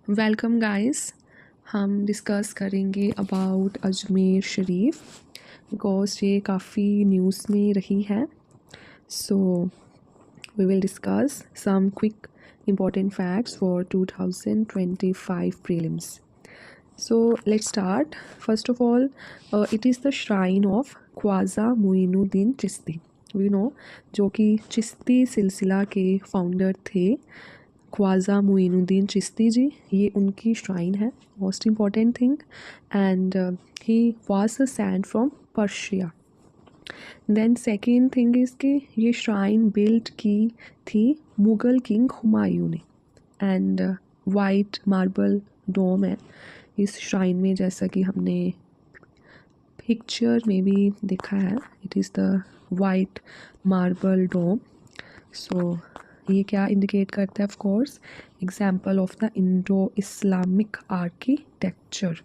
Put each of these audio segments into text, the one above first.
Welcome guys. हम discuss करेंगे about Ajmer Sharif because ये काफ़ी न्यूज़ में रही है। So we will discuss some quick important facts for 2025 prelims. So let's start. First of all, it is the shrine of Khwaja Moinuddin Chishti. We know जो कि चिश्ती सिलसिला के फाउंडर थे ख्वाजा मुइनुद्दीन चिश्ती जी, ये उनकी श्राइन है, most important thing. And he was a saint from Persia. Then second thing is कि ये श्राइन बिल्ड की थी मुग़ल किंग हुमायूं ने। एंड वाइट मार्बल डोम है इस श्राइन में, जैसा कि हमने पिक्चर में भी देखा है। It is the white marble dome. So ये क्या इंडिकेट करता है? Of course example of the Indo Islamic architecture.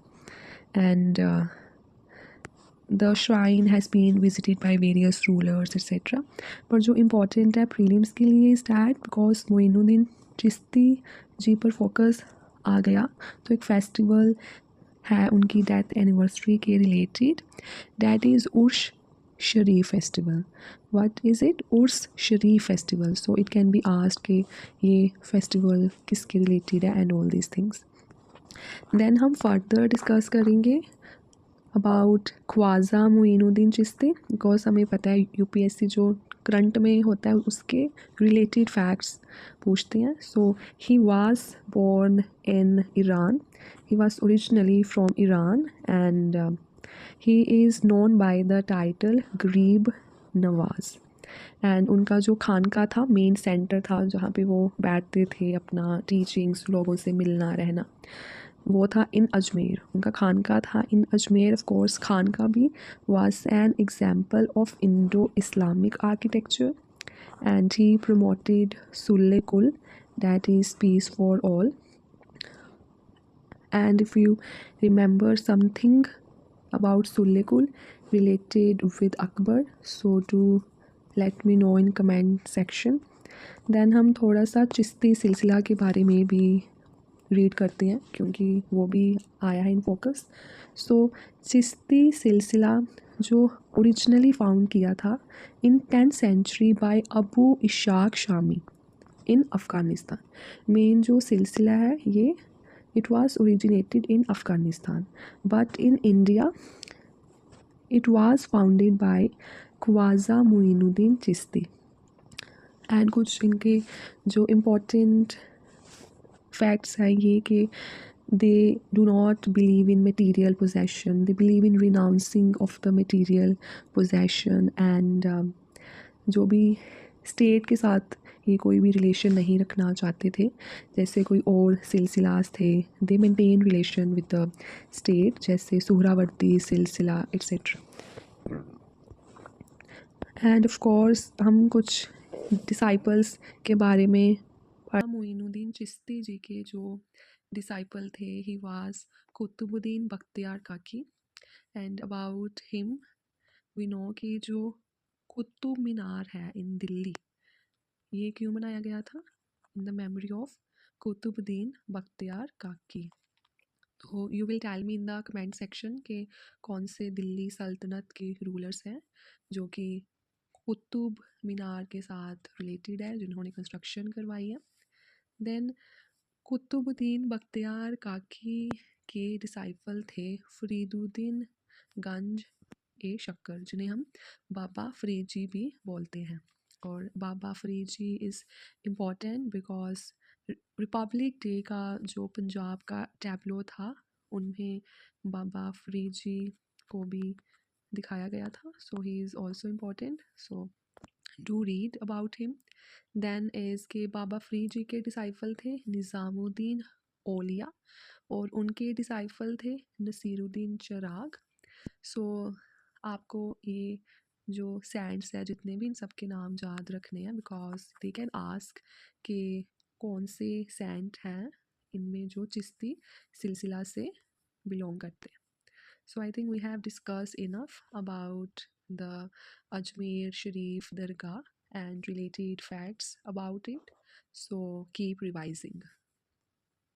And the shrine has been visited by various rulers etcetera. पर जो इम्पोर्टेंट है प्रीलिम्स के लिए is that because Moinuddin Chishti ji पर फोकस आ गया, तो एक फेस्टिवल है उनकी डेथ एनिवर्सरी के related, that is Urs Sharif festival. What is it? Urs Sharif festival. So it can be asked कि ये फेस्टिवल किसके रिलेटेड है and all these things. Then हम फर्दर डिस्कस करेंगे अबाउट ख्वाजा मुइनुद्दीन चिश्ती बिकॉज हमें पता है यूपीएससी जो करंट में होता है उसके रिलेटेड फैक्ट्स पूछते हैं। So he was born in Iran, he was originally from Iran and he is known by the title Gharib Nawaz. And उनका जो खानका था, मेन सेंटर था जहाँ पे वो बैठते थे, अपना टीचिंग्स, लोगों से मिलना रहना, वो था इन अजमेर। उनका खानका था इन अजमेर। ऑफ कोर्स खानका भी was an example of Indo Islamic architecture and he promoted सुल्ले कुल, that is peace for all. And if you remember something about Sullekul related with Akbar, so do let me know in comment section. Then हम थोड़ा सा चिश्ती सिलसिला के बारे में भी रीड करते हैं क्योंकि वो भी आया है इन फोकस। सो चिश्ती सिलसिला जो ओरिजिनली फाउंड किया था इन 10th century by Abu Ishaq Shami in Afghanistan. Main जो सिलसिला है ये it was originated in Afghanistan, but in India it was founded by Khwaja Moinuddin Chishti. And कुछ इनके जो इम्पोर्टेंट फैक्ट्स हैं ये कि they do not believe in material possession, they believe in renouncing of the material possession and जो भी state के साथ ये कोई भी रिलेशन नहीं रखना चाहते थे, जैसे कोई और सिलसिलास थे, दे maintain relation with the state, जैसे सुहरावर्दी सिलसिला एक्सेट्रा। एंड ऑफ कोर्स हम कुछ डिसाइपल्स के बारे में मोइनुद्दीन चिश्ती जी के जो डिसाइपल थे, he was Qutbuddin Bakhtiyar Kaki. And about him we know कि जो कुतुब मीनार है इन दिल्ली, ये क्यों बनाया गया था? In the memory of Qutbuddin Bakhtiyar Kaki. तो you will tell me in the comment section के कौन से दिल्ली सल्तनत के रूलर्स हैं जो कि कुतुब मीनार के साथ रिलेटेड है, जिन्होंने कंस्ट्रक्शन करवाई है। देन कुतुबुद्दीन बख्तियार काकी के डिसाइपल थे फरीदुद्दीन गंज ए शक्कर, जिन्हें हम बाबा फरीद जी भी बोलते हैं। और Baba Farid ji is important because republic day का जो पंजाब का टैबलो था उनमें बाबा फरीद जी को भी दिखाया गया था। So he is also important, so do read about him. Then is के बाबा फरीद जी के डिसाइपल थे निज़ामुद्दीन औलिया और उनके डिसाइपल थे नसीरुद्दीन चिराग। सो आपको ये जो सैंट्स है जितने भी, इन सब के नाम याद रखने हैं बिकॉज दे कैन आस्क कि कौन से सैंट हैं इनमें जो चिश्ती सिलसिला से बिलोंग करते हैं। So I think we have discussed enough about the Ajmer Sharif Dargah and related facts about it. So keep revising.